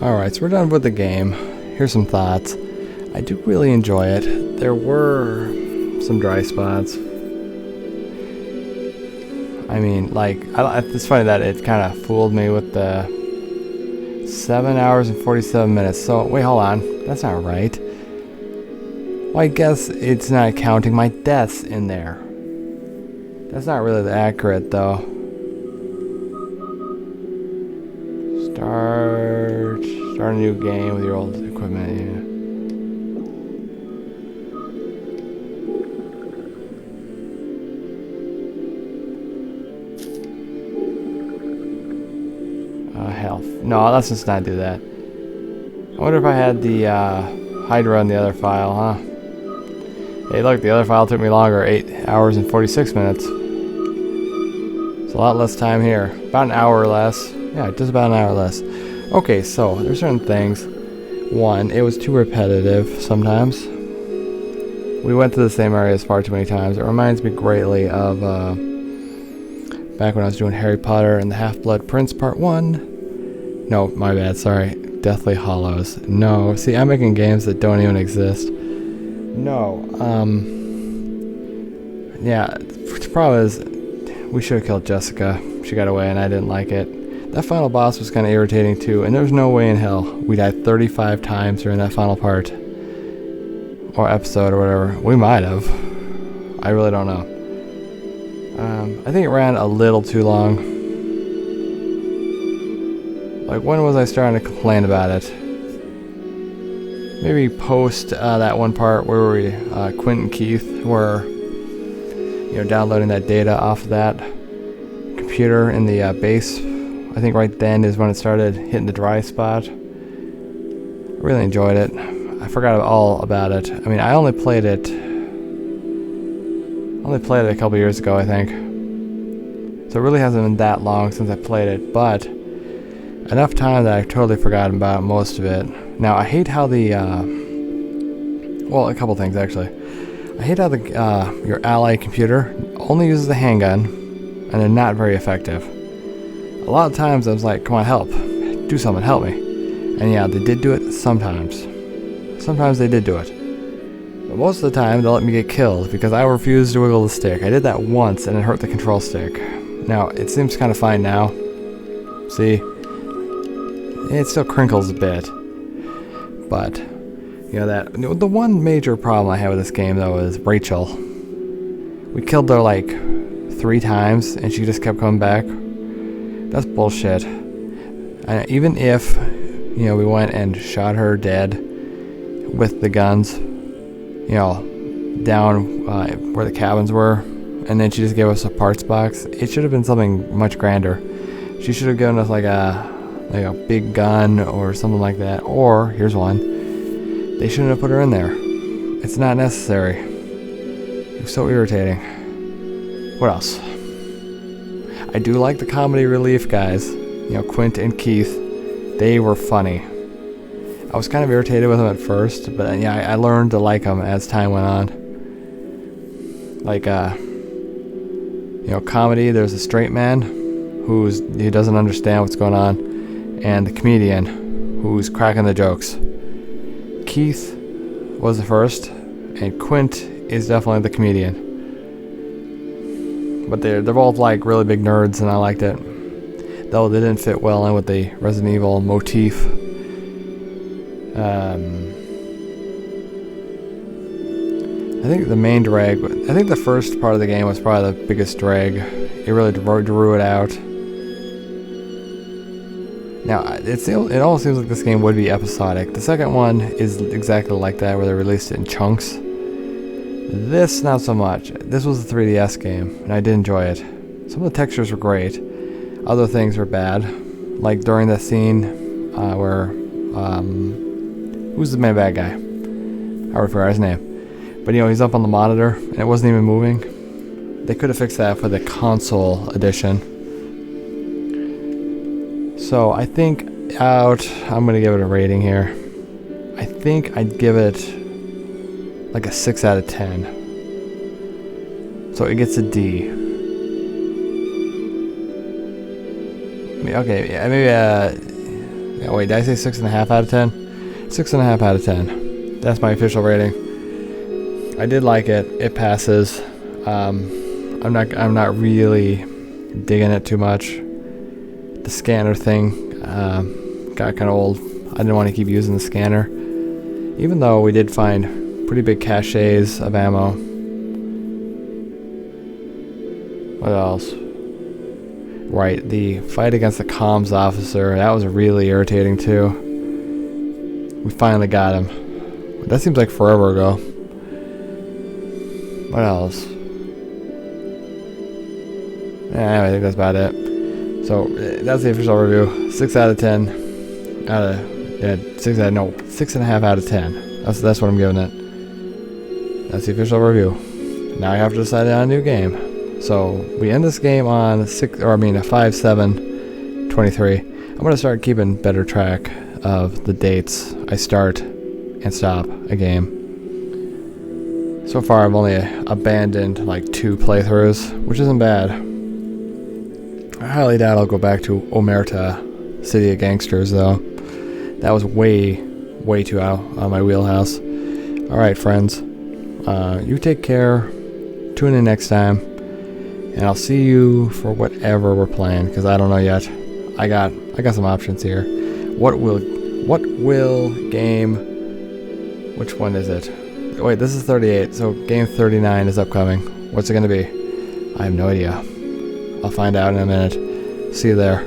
Alright, so we're done with the game. Here's some thoughts. I do really enjoy it. There were some dry spots. I mean, like, it's funny that it kind of fooled me with the 7 hours and 47 minutes. So, wait, hold on. That's not right. Well, I guess it's not counting my deaths in there. That's not really accurate, though. Start a new game with your old equipment. Yeah. Health. No, let's just not do that. I wonder if I had the Hydra on the other file, huh? Hey, look, the other file took me longer. 8 hours and 46 minutes. It's a lot less time here. About an hour or less. Yeah, just about an hour less. Okay, so there's certain things. One, it was too repetitive sometimes. We went to the same areas far too many times. It reminds me greatly of back when I was doing Harry Potter and the Half-Blood Prince Part 1. No, my bad, sorry. Deathly Hallows. No, see, I'm making games that don't even exist. No, yeah, the problem is, we should have killed Jessica. She got away and I didn't like it. That final boss was kind of irritating too, and there was no way in hell we died 35 times during that final part. Or episode or whatever. We might have. I really don't know. I think it ran a little too long. Like, when was I starting to complain about it? Maybe post that one part where we, Quint and Keith were, downloading that data off of that computer in the base. I think right then is when it started hitting the dry spot. I really enjoyed it. I forgot all about it. I mean, I only played it a couple years ago, I think. So it really hasn't been that long since I played it, but enough time that I've totally forgotten about most of it. Now, I hate how the, well, a couple things actually. I hate how the your ally computer only uses the handgun, and they're not very effective. A lot of times I was like, come on, help. Do something, help me. And yeah, they did do it sometimes. Sometimes they did do it. But most of the time, they'll let me get killed because I refused to wiggle the stick. I did that once and it hurt the control stick. Now, it seems kind of fine now. See? It still crinkles a bit. But, the one major problem I have with this game, though, is Rachel. We killed her like 3 times and she just kept coming back. That's bullshit. Even if, we went and shot her dead with the guns, down where the cabins were, and then she just gave us a parts box, it should have been something much grander. She should have given us like a big gun or something like that. Or, here's one, they shouldn't have put her in there. It's not necessary. It was so irritating. What else? I do like the comedy relief guys. Quint and Keith. They were funny. I was kind of irritated with them at first, but I learned to like them as time went on. Like, comedy, there's a straight man he doesn't understand what's going on, and the comedian who's cracking the jokes. Keith was the first, and Quint is definitely the comedian. But they're both like really big nerds, and I liked it. Though they didn't fit well in with the Resident Evil motif. I think the main drag, I think the first part of the game was probably the biggest drag. It really drew it out. Now, it almost seems like this game would be episodic. The second one is exactly like that, where they released it in chunks. This, not so much. This was a 3DS game, and I did enjoy it. Some of the textures were great. Other things were bad. Like during the scene where, who's the main bad guy? I forgot his name. But he's up on the monitor, and it wasn't even moving. They could have fixed that for the console edition. So I think I'm going to give it a rating here. I think I'd give it like a 6 out of 10. So it gets a D. Okay, yeah, maybe Yeah, wait, did I say 6.5 out of 10? 6.5 out of 10. That's my official rating. I did like it. It passes. I'm not really digging it too much. The scanner thing got kind of old. I didn't want to keep using the scanner, even though we did find pretty big caches of ammo. What else? Right, the fight against the comms officer, that was really irritating too. We finally got him. That seems like forever ago. What else? I think that's about it. So that's the official review. 6 out of 10. 6.5 out of 10. That's what I'm giving it. That's the official review. Now I have to decide on a new game. So we end this game on a 5/7/23. I'm gonna start keeping better track of the dates I start and stop a game. So far I've only abandoned like 2 playthroughs, which isn't bad. I highly doubt I'll go back to Omerta, City of Gangsters though. That was way too out of my wheelhouse. Alright friends, you take care, tune in next time, and I'll see you for whatever we're playing, because I don't know yet. I got some options here. What will game, which one is it? Wait, this is 38, so game 39 is upcoming. What's it gonna be? I have no idea. I'll find out in a minute. See you there.